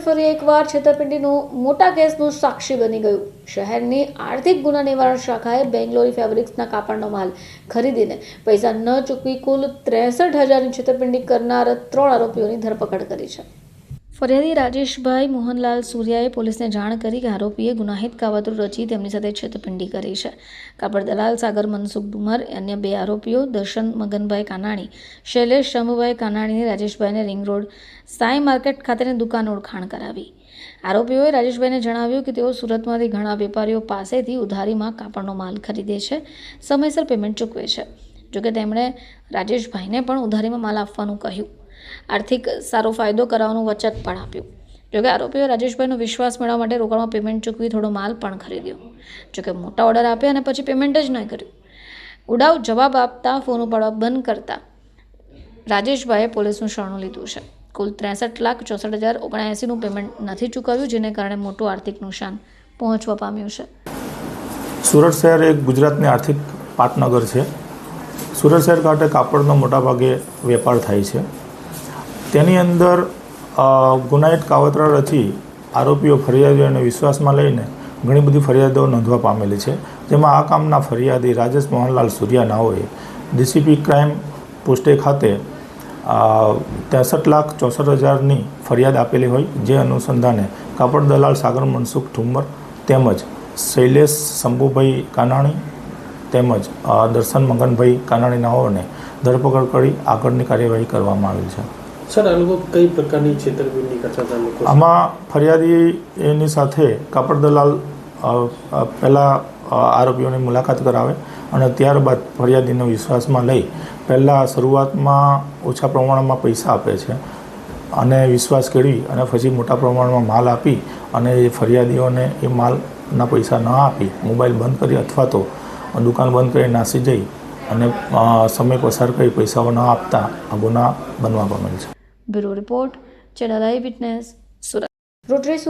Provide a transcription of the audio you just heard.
ફરી એકવાર છેતરપિંડીનો મોટા કેસનું સાક્ષી બની ગયું. શહેરની આર્થિક ગુના નિવારણ શાખાએ બેંગ્લોરી ફેબ્રિક્સના કાપડનો માલ ખરીદીને પૈસા ન ચૂકવી કુલ 63,000ની છેતરપિંડી કરનાર 3 આરોપીઓની ધરપકડ કરી છે. ફરિયાદી રાજેશભાઈ મોહનલાલ સૂર્યાએ પોલીસને જાણ કરી કે આરોપીએ ગુનાહિત કાવતરું રચી તેમની સાથે છેતરપિંડી કરી છે. કાપડ દલાલ સાગર મનસુખ ડુમર અન્ય 2 આરોપીઓ દર્શન Maganbhai Kanani, Shailesh Shambhubhai કાનાણીને રાજેશભાઈને ring road Sai market ખાતેની દુકાન ઓળખાણ કરાવી. આરોપીઓએ રાજેશભાઈને જણાવ્યું કે તેઓ સુરતમાંથી ઘણા વેપારીઓ પાસેથી ઉધારીમાં કાપડનો માલ ખરીદે છે, સમયસર પેમેન્ટ ચૂકવે છે. જોકે તેમણે રાજેશભાઈને પણ ઉધારીમાં માલ આપવાનું કહ્યું, આર્થિક સારો ફાયદો કરાવવાનું વચન પણ આપ્યું. જોકે આરોપીઓએ રાજેશભાઈનો વિશ્વાસ મેળવવા માટે રોકડમાં પેમેન્ટ ચૂકવી થોડો માલ પણ ખરીદ્યો. જોકે મોટા ઓર્ડર આપ્યા અને પછી પેમેન્ટ જ ન કર્યું. ઉડાવ જવાબ આપતા ફોન ઉપાડવા બંધ કરતા રાજેશભાઈએ પોલીસનું શરણું લીધું છે. કુલ 63,64,079નું પેમેન્ટ નથી ચૂકવ્યું, જેને કારણે મોટું આર્થિક નુકસાન પહોંચવા પામ્યું છે. સુરત શહેર એક ગુજરાતની આર્થિક પાટનગર છે. સુરત શહેર ખાતે કાપડનો મોટાભાગે વેપાર થાય છે. તેની અંદર ગુનાહિત કાવતરા રચી આરોપીઓ ફરિયાદીઓને વિશ્વાસમાં લઈને ઘણી બધી ફરિયાદો નોંધવા પામેલી છે. જેમાં આ કામના ફરિયાદી રાજેશ મોહનલાલ સૂર્યા નાઓએ ડીસીપી ક્રાઇમ પોસ્ટે ખાતે 63,64,000ની ફરિયાદ આપેલી હોય, જે અનુસંધાને કાપડ દલાલ સાગર મનસુખ ઠુમ્મર તેમજ શૈલેષ શંભુભાઈ કાનાણી તેમજ દર્શન મગનભાઈ કાનાણી નાઓને ધરપકડ કરી આગળની કાર્યવાહી કરવામાં આવી છે. સર, આ લોકો કઈ પ્રકારની છેતરપિંડી કરતા હતા લોકો? આમાં ફરિયાદી એની સાથે કાપડ દલાલ પહેલાં આરોપીઓની મુલાકાત કરાવે અને ત્યારબાદ ફરિયાદીનો વિશ્વાસમાં લઈ પહેલાં શરૂઆતમાં ઓછા પ્રમાણમાં પૈસા આપે છે અને વિશ્વાસ કેળવી અને પછી મોટા પ્રમાણમાં માલ આપી અને એ ફરિયાદીઓને એ માલના પૈસા ન આપી મોબાઈલ બંધ કરી અથવા તો દુકાન બંધ કરી નાસી જઈ અને સમય પસાર કરી પૈસાઓ ન આપતા આ ગુના બનવા પામેલ છે. બ્યુરો રિપોર્ટ, ચેનલ આઈ વિટનેસ, સુરત. રોટરી